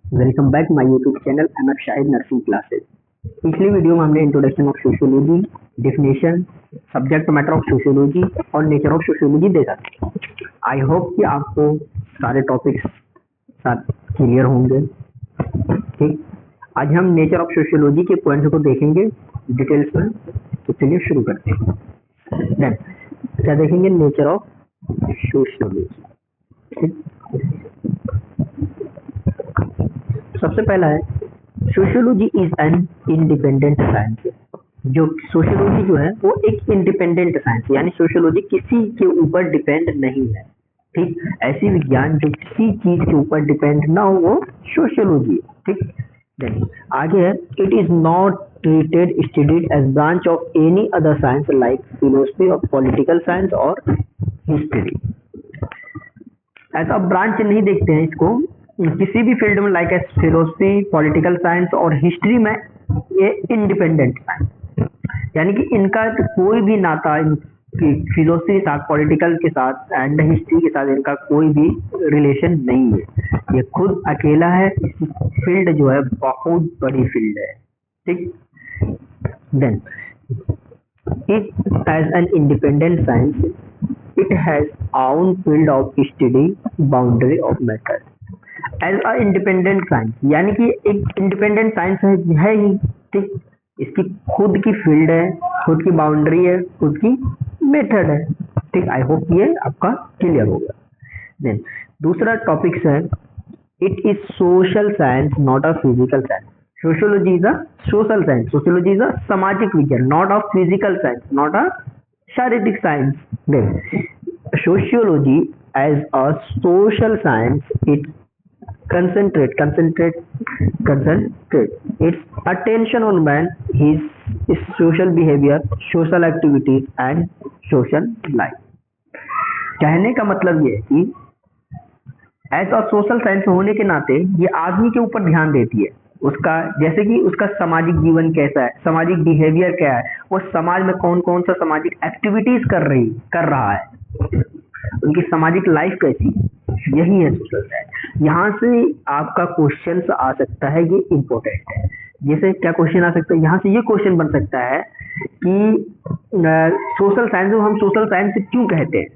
Welcome back my YouTube channel MF Shahid nursing classes. पिछली video में हमने introduction of sociology, definition, subject matter of sociology और nature of sociology देखा। I hope कि आपको सारे टॉपिक्स साथ क्लियर होंगे। ठीक, आज हम नेचर ऑफ सोशियोलॉजी के पॉइंट्स को देखेंगे डिटेल्स में। तो चलिए शुरू करते हैं। देन क्या देखेंगे? Nature of sociology. ठीक, सबसे पहला है sociology is an independent science. जो सोशियोलॉजी जो है वो एक इंडिपेंडेंट साइंस, यानी सोशियोलॉजी किसी के ऊपर डिपेंड नहीं है। ठीक, ऐसी विज्ञान जो किसी चीज के ऊपर डिपेंड ना हो वो सोशियोलॉजी है। ठीक, देन आगे है it is not treated studied as branch of any other science like philosophy और पॉलिटिकल साइंस और हिस्ट्री। ऐसा ब्रांच नहीं देखते हैं इसको किसी भी फील्ड में, लाइक फिलोसफी, पॉलिटिकल साइंस और हिस्ट्री में ये इंडिपेंडेंट साइंस, यानी कि इनका कोई भी नाता फिलोसफी के साथ, पॉलिटिकल के साथ एंड हिस्ट्री के साथ इनका कोई भी रिलेशन नहीं है। ये खुद अकेला है। फील्ड जो है बहुत बड़ी फील्ड है। ठीक, then it as an independent science it has own field of study, boundary of method. As a independent science, यानी कि एक इंडिपेंडेंट साइंस है ही। ठीक, इसकी खुद की फील्ड है, खुद की बाउंड्री है, खुद की मेथड है। ठीक, आई होप ये आपका क्लियर होगा। देन दूसरा टॉपिक है it is social science not a physical science. Sociology is a social science, sociology is a सामाजिक विज्ञान, not a physical science, not a शारीरिक science. Then sociology as a social science, it concentrate its attention on man, his social behavior, social activities and social life। कहने का मतलब ये है कि ऐसा सोशल साइंस होने के नाते ये आदमी के ऊपर ध्यान देती है, उसका जैसे कि उसका सामाजिक जीवन कैसा है, सामाजिक बिहेवियर क्या है, वो समाज में कौन कौन सा सामाजिक एक्टिविटीज कर रहा है, उनकी सामाजिक लाइफ कैसी है, यही है सोशल साइंस। यहाँ से आपका क्वेश्चन आ सकता है, ये इम्पोर्टेंट है। जैसे क्या क्वेश्चन आ सकता है, यहाँ से ये क्वेश्चन बन सकता है कि सोशल साइंस को हम सोशल साइंस क्यों कहते हैं।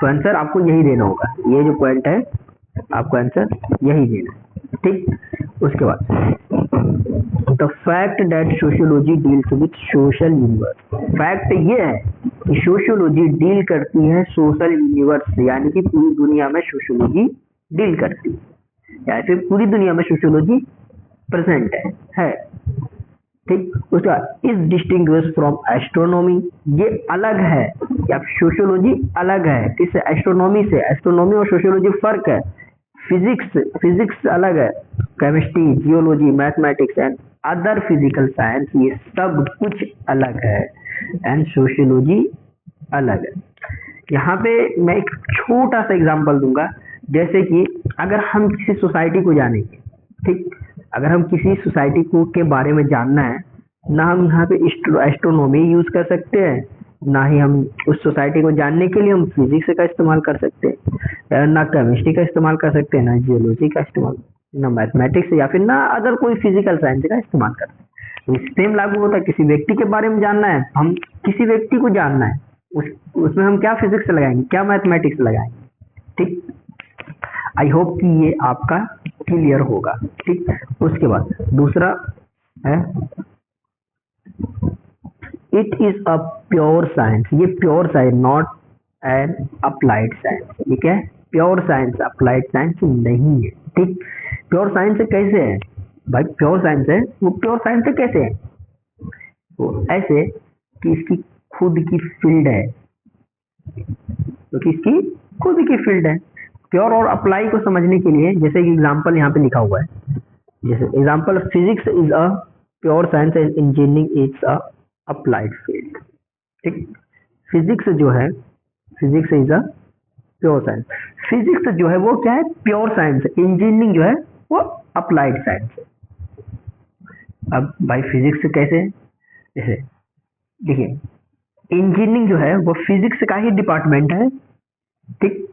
तो आंसर आपको यही देना होगा, ये जो पॉइंट है आपको आंसर यही देना है। ठीक, उसके बाद the fact that sociology deals with social universe. Fact ये है कि सोशियोलॉजी डील करती है सोशल यूनिवर्स से, यानी कि पूरी दुनिया में सोशियोलॉजी डील करती है, या फिर पूरी दुनिया में सोशियोलॉजी प्रेजेंट है। ठीक, उसका इज डिस्टिंग्विश फ्रॉम एस्ट्रोनॉमी, ये अलग है, या सोशियोलॉजी अलग है किससे? एस्ट्रोनॉमी से। एस्ट्रोनॉमी और सोशियोलॉजी फर्क है। फिजिक्स अलग है, chemistry, geology, mathematics and other physical science, ये सब कुछ अलग है एंड सोशियोलॉजी अलग है। यहाँ पे मैं एक छोटा सा एग्जांपल दूंगा, जैसे कि अगर हम किसी सोसाइटी को जानेंगे, ठीक, अगर हम किसी सोसाइटी को के बारे में जानना है, ना हम यहाँ पे एस्ट्रोनॉमी यूज कर सकते हैं, ना ही हम उस सोसाइटी को जानने के लिए हम फिजिक्स का इस्तेमाल कर सकते हैं, ना केमिस्ट्री का इस्तेमाल कर सकते हैं, ना जियोलॉजी का इस्तेमाल, ना मैथमेटिक्स या फिर ना अदर कोई फिजिकल साइंस का इस्तेमाल कर सकते हैं। सेम लागू होता है, किसी व्यक्ति के बारे में जानना है, हम किसी व्यक्ति को जानना है, उसमें हम क्या फिजिक्स लगाएंगे, क्या मैथमेटिक्स लगाएंगे। ठीक, आई होप कि ये आपका क्लियर होगा। ठीक, उसके बाद दूसरा है it is a pure science. ये pure science, not an applied science. ठीक है, प्योर साइंस अप्लाइड साइंस नहीं है। ठीक, प्योर साइंस कैसे है भाई? प्योर साइंस है, वो प्योर साइंस से कैसे है? वो ऐसे कि इसकी खुद की फील्ड है, तो किसकी खुद की फील्ड है। प्योर और अप्लाई को समझने के लिए जैसे कि एग्जांपल यहाँ पे लिखा हुआ है, जैसे example physics is a pure science and engineering is a applied field. ठीक, फिजिक्स जो है, physics is a pure science. Physics जो है वो क्या है? Pure science. इंजीनियरिंग जो है वो अप्लाइड साइंस है। अब भाई फिजिक्स कैसे? जैसे देखिए, इंजीनियरिंग जो है वो फिजिक्स का ही डिपार्टमेंट है। ठीक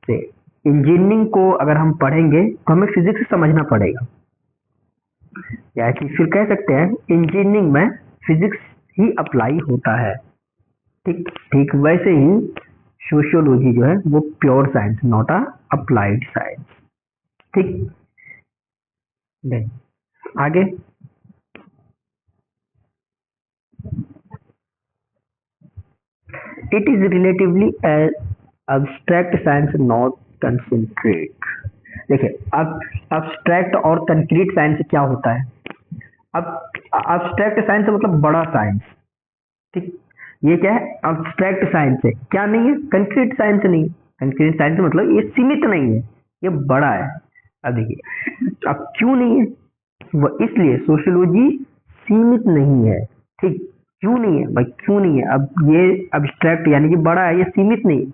से इंजीनियरिंग को अगर हम पढ़ेंगे तो हमें फिजिक्स समझना पड़ेगा, या कि फिर कह सकते हैं इंजीनियरिंग में फिजिक्स ही अप्लाई होता है। ठीक ठीक वैसे ही सोशियोलॉजी जो है वो pure science, not a applied science. ठीक, देन आगे it is relatively abstract science not concentrate. देखिए अब abstract और कंक्रीट साइंस क्या होता है? अब abstract साइंस मतलब बड़ा साइंस। ठीक, ये क्या है? abstract साइंस है, क्या नहीं है? कंक्रीट साइंस नहीं है। कंक्रीट साइंस मतलब ये सीमित नहीं है, ये बड़ा है। अब देखिए अब क्यों नहीं है? वो इसलिए सोशियोलॉजी सीमित नहीं है। ठीक, क्यों नहीं है भाई, क्यों नहीं है? अब ये abstract यानी कि बड़ा है, ये सीमित नहीं है,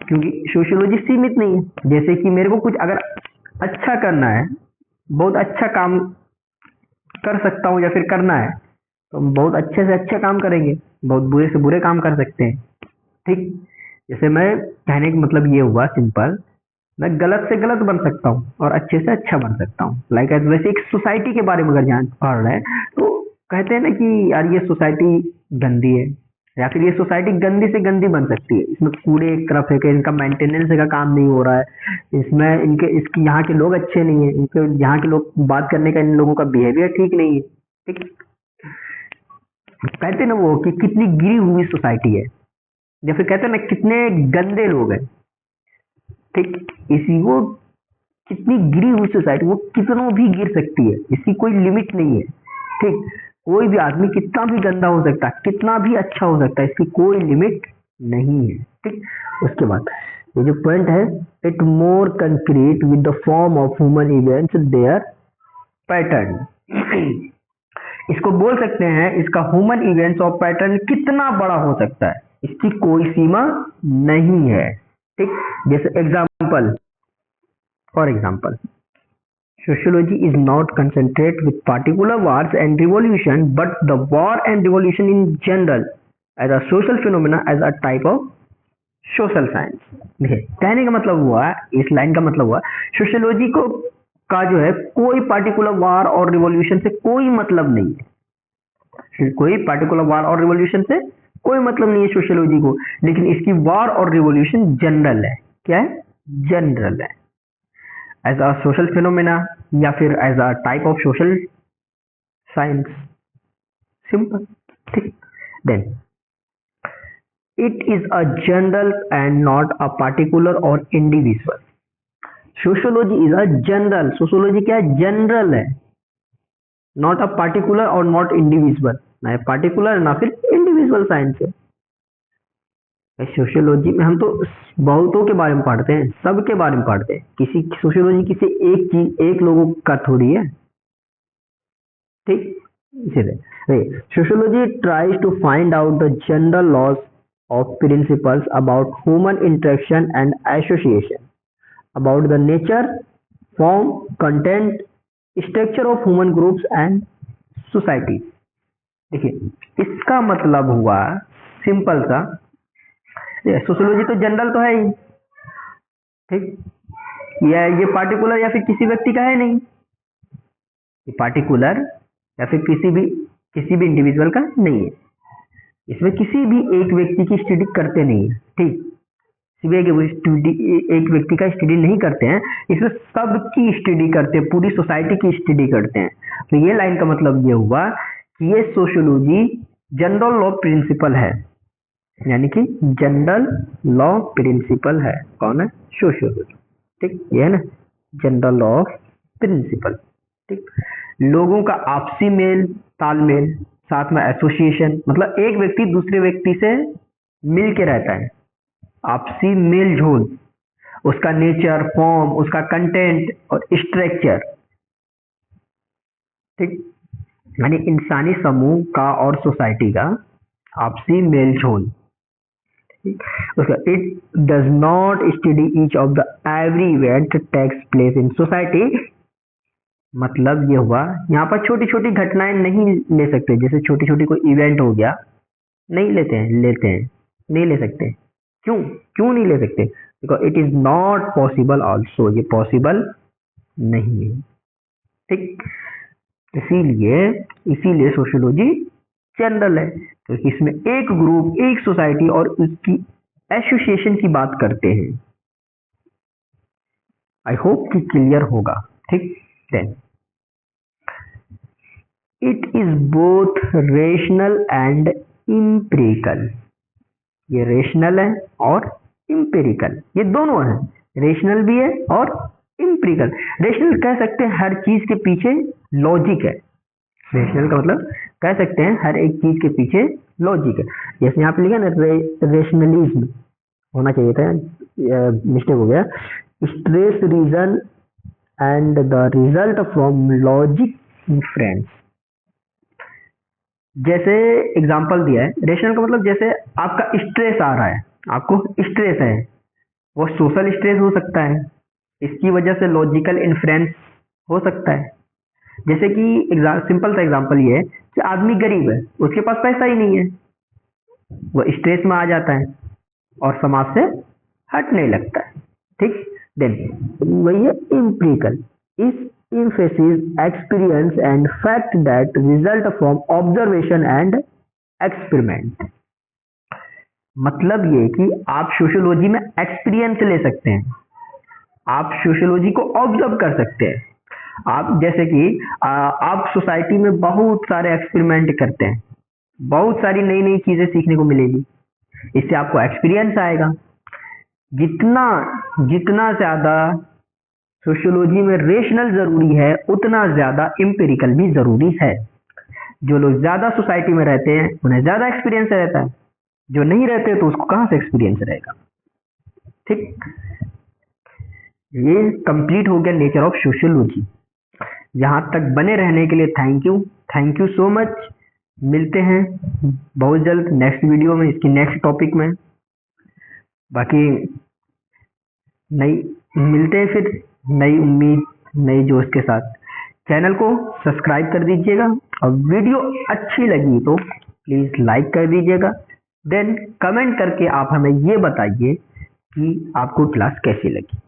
क्योंकि सोशियोलॉजी सीमित नहीं है। जैसे कि मेरे को कुछ अगर अच्छा करना है, बहुत अच्छा काम कर सकता हूँ या फिर करना है, तो हम बहुत अच्छे से अच्छा काम करेंगे, बहुत बुरे से बुरे काम कर सकते हैं। ठीक, जैसे मैं कहने का मतलब ये हुआ सिंपल, मैं गलत से गलत बन सकता हूँ और अच्छे से अच्छा बन सकता हूँ। लाइक वैसे एक सोसाइटी के बारे में अगर जान पढ़ रहे हैं तो कहते हैं ना कि यार ये सोसाइटी गंदी है, या फिर ये सोसाइटी गंदी से गंदी बन सकती है, इसमें कूड़े एक तरफ है कि इनका मेंटेनेंस का काम नहीं हो रहा है, इसमें इनके इसकी यहाँ के लोग अच्छे नहीं है, इनके यहाँ के लोग बात करने का, इन लोगों का बिहेवियर ठीक नहीं है। ठीक, कहते हैं ना वो कि कितनी गिरी हुई सोसाइटी है, या फिर कहते हैं ना कितने गंदे लोग हैं। ठीक, इसी वो कितनी गिरी हुई सोसाइटी, वो कितनों भी गिर सकती है, इसकी कोई लिमिट नहीं है। ठीक, कोई भी आदमी कितना भी गंदा हो सकता है, कितना भी अच्छा हो सकता है, इसकी कोई लिमिट नहीं है। ठीक, उसके बाद ये जो पॉइंट है, it more concrete with the form of human events there pattern. इसको बोल सकते हैं, इसका ह्यूमन इवेंट्स और पैटर्न कितना बड़ा हो सकता है, इसकी कोई सीमा नहीं है। ठीक, जैसे example, for example sociology is not concentrate with particular wars and revolution, but the war and revolution in general as a social phenomena, as a type of social science। देखिए कहने का मतलब हुआ, इस लाइन का मतलब हुआ सोशियोलॉजी को का जो है कोई पार्टिकुलर वार और रिवॉल्यूशन से कोई मतलब नहीं है, कोई पार्टिकुलर वार और रिवॉल्यूशन से कोई मतलब नहीं है सोशियोलॉजी को, लेकिन इसकी वार और रिवॉल्यूशन जनरल है। क्या है? जनरल है, एज अ सोशल फिनोमेना या फिर as a type of social science. Simple. ठीक, then it is a general and not a particular और individual. Sociology is a general, sociology क्या है? जनरल है, नॉट अ पार्टिकुलर और not individual, ना particular ना फिर इंडिविजुअल साइंस है। सोशियोलॉजी में हम तो बहुतों के बारे में पढ़ते हैं, सबके बारे में पढ़ते हैं, किसी सोशियोलॉजी किसी एक चीज एक लोगों का थोड़ी है। ठीक, इसीलिए sociology tries to find out the general laws of principles about human interaction and association, about the nature, form, content, structure of human groups and society. देखिए इसका मतलब हुआ सिंपल सा, सोशियोलॉजी तो जनरल तो है ही, ठीक, ये पार्टिकुलर या फिर किसी व्यक्ति का है नहीं, ये पार्टिकुलर या फिर किसी भी इंडिविजुअल का नहीं है, इसमें किसी भी एक व्यक्ति की स्टडी करते नहीं है। ठीक, एक व्यक्ति का स्टडी नहीं करते हैं, इसमें सबकी स्टडी करते हैं, पूरी सोसाइटी की स्टडी करते हैं। तो ये लाइन का मतलब ये हुआ कि ये सोशियोलॉजी जनरल लॉ प्रिंसिपल है, यानी कि जनरल लॉ प्रिंसिपल है। कौन है? सोशियोलॉजी। ठीक, ये है ना जनरल लॉ प्रिंसिपल। ठीक, लोगों का आपसी मेल तालमेल, साथ में एसोसिएशन, मतलब एक व्यक्ति दूसरे व्यक्ति से मिल के रहता है, आपसी मेल झोल, उसका नेचर, फॉर्म, उसका कंटेंट और स्ट्रक्चर। ठीक, यानी इंसानी समूह का और सोसाइटी का आपसी मेल झोल। उसका it does not study each of the every event takes place in society. मतलब ये हुआ यहाँ पर छोटी छोटी घटनाएं नहीं ले सकते, जैसे छोटी छोटी कोई इवेंट हो गया, नहीं लेते हैं, नहीं ले सकते। क्यों नहीं ले सकते? Because it is not possible also, ये पॉसिबल नहीं है। ठीक, इसीलिए सोशियोलॉजी जनरल है, क्योंकि इसमें एक ग्रुप, एक सोसाइटी और उसकी एसोसिएशन की बात करते हैं। आई होप कि क्लियर होगा। ठीक, then it is both rational and empirical. ये रेशनल है और इम्पेरिकल, ये दोनों है, रेशनल भी है और इम्पेरिकल। रेशनल कह सकते हैं हर चीज के पीछे लॉजिक है, रेशनल का मतलब कह सकते हैं हर एक चीज के पीछे लॉजिक है। जैसे यहाँ पे लिखा ना रेशनलिज्म, होना चाहिए था, मिस्टेक हो गया, stress reason and the result from logic inference. जैसे एग्जांपल दिया है, रेशनल का मतलब जैसे आपका स्ट्रेस आ रहा है, आपको स्ट्रेस है, वो सोशल स्ट्रेस हो सकता है, इसकी वजह से लॉजिकल इन्फ्रेंस हो सकता है। जैसे कि सिंपल सा एग्जांपल ये है कि आदमी गरीब है, उसके पास पैसा ही नहीं है, वो स्ट्रेस में आ जाता है और समाज से हटने लगता है। ठीक, देन वही है इम्पेरिकल, इस emphasis experience and fact that result from observation and experiment। मतलब ये कि आप सोशियोलॉजी में एक्सपीरियंस ले सकते हैं, आप सोशियोलॉजी को ऑब्जर्व कर सकते हैं। आप जैसे कि आप सोसाइटी में बहुत सारे एक्सपेरिमेंट करते हैं, बहुत सारी नई नई चीजें सीखने को मिलेगी, इससे आपको एक्सपीरियंस आएगा। जितना जितना ज्यादा सोशियोलॉजी में रेशनल जरूरी है, उतना ज्यादा एम्पिरिकल भी जरूरी है। जो लोग ज्यादा सोसाइटी में रहते हैं उन्हें ज्यादा एक्सपीरियंस रहता है, जो नहीं रहते तो उसको कहां से एक्सपीरियंस रहेगा। ठीक, ये कंप्लीट हो गया नेचर ऑफ सोशियोलॉजी। यहां तक बने रहने के लिए थैंक यू सो मच। मिलते हैं बहुत जल्द नेक्स्ट वीडियो में, इसकी नेक्स्ट टॉपिक में। बाकी मिलते हैं फिर नई उम्मीद, नई जोश के साथ। चैनल को सब्सक्राइब कर दीजिएगा और वीडियो अच्छी लगी तो प्लीज लाइक कर दीजिएगा। देन कमेंट करके आप हमें ये बताइए कि आपको क्लास कैसी लगी।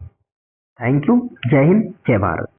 थैंक यू, जय हिंद, जय भारत।